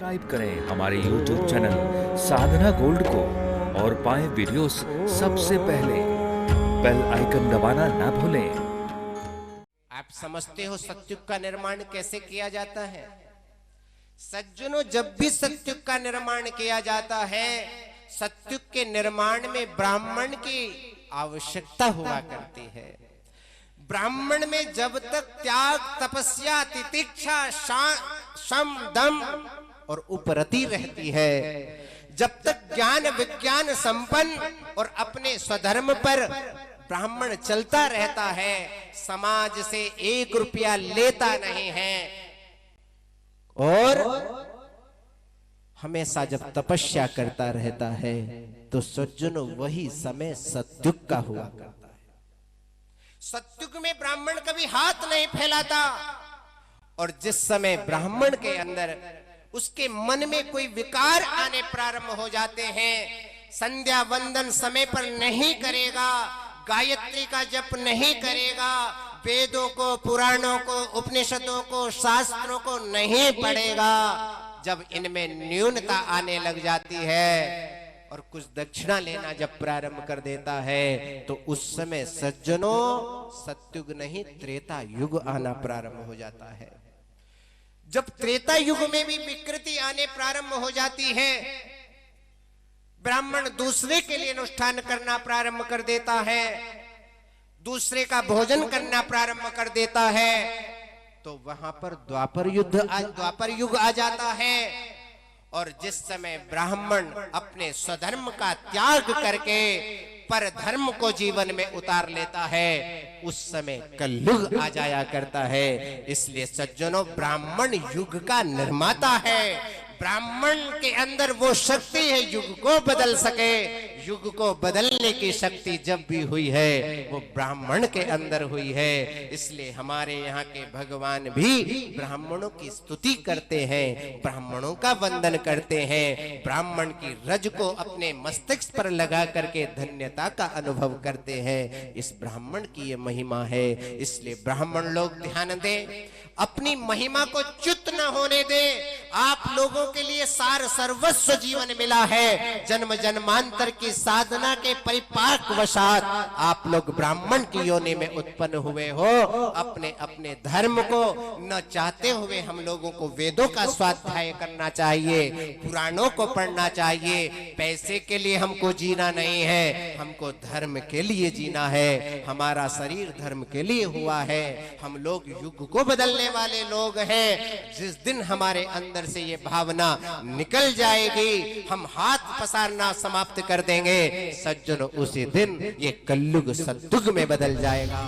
Subscribe करें हमारे YouTube channel साधना gold को और पाएं वीडियोस सबसे पहले। बेल आइकन दबाना ना भूलें। आप समझते हो सत्युग का निर्माण कैसे किया जाता है? सज्जनों, जब भी सत्युग का निर्माण किया जाता है, सत्युग के निर्माण में ब्राह्मण की आवश्यकता हुआ करती है। ब्राह्मण में जब तक त्याग, तपस्या, तितिक्षा, शम, दम और उपरति रहती है, जब तक ज्ञान विज्ञान संपन्न और अपने स्वधर्म पर ब्राह्मण चलता रहता है, समाज से 1 रुपया लेता नहीं है और हमेशा जब तपस्या करता रहता है, तो सज्जनों वही समय सत्युग का हुआ करता है। सत्युग में ब्राह्मण कभी हाथ नहीं फैलाता, और जिस समय ब्राह्मण के अंदर उसके मन में कोई विकार आने प्रारंभ हो जाते हैं, संध्या वंदन समय पर नहीं करेगा, गायत्री का जप नहीं करेगा, वेदों को, पुराणों को, उपनिषदों को, शास्त्रों को नहीं पढ़ेगा, जब इनमें न्यूनता आने लग जाती है और कुछ दक्षिणा लेना जब प्रारंभ कर देता है, तो उस समय सज्जनों सत्युग नहीं त्रेता युग आना प्रारंभ हो जाता है। जब त्रेता युग में भी विकृति आने प्रारंभ हो जाती है, ब्राह्मण दूसरे के लिए अनुष्ठान करना प्रारंभ कर देता है, दूसरे का भोजन करना प्रारंभ कर देता है, तो वहां पर द्वापर युग आ जाता है। और जिस समय ब्राह्मण अपने स्वधर्म का त्याग करके पर धर्म को जीवन में उतार लेता है, उस समय कलयुग आ जाया करता है। इसलिए सज्जनों, ब्राह्मण युग का निर्माता है। ब्राह्मण के अंदर वो शक्ति है युग को बदल सके। युग को बदलने की शक्ति जब भी हुई है, वो ब्राह्मण के अंदर हुई है। इसलिए हमारे यहाँ के भगवान भी ब्राह्मणों की स्तुति करते हैं, ब्राह्मणों का वंदन करते हैं, ब्राह्मण की रज को अपने मस्तिष्क पर लगा करके धन्यता का अनुभव करते हैं। इस ब्राह्मण की ये महिमा है। इसलिए ब्राह्मण लोग ध्यान दें, अपनी महिमा को च्युत न होने दें। आप लोगों के लिए सार सर्वस्व जीवन मिला है। जन्म जन्मांतर की साधना के परिपाक वशात आप लोग ब्राह्मण की योनि में उत्पन्न हुए हो। अपने अपने धर्म को न चाहते हुए हम लोगों को वेदों का स्वाध्याय करना चाहिए, पुराणों को पढ़ना चाहिए। पैसे के लिए हमको जीना नहीं है, हमको धर्म के लिए जीना है। हमारा शरीर धर्म के लिए हुआ है। हम लोग युग को बदलने वाले लोग हैं। जिस दिन हमारे अंदर से ये भावना निकल जाएगी, हम हाथ पसारना समाप्त कर देंगे, सज्जनों उसी दिन ये कलयुग सत्युग में बदल जाएगा।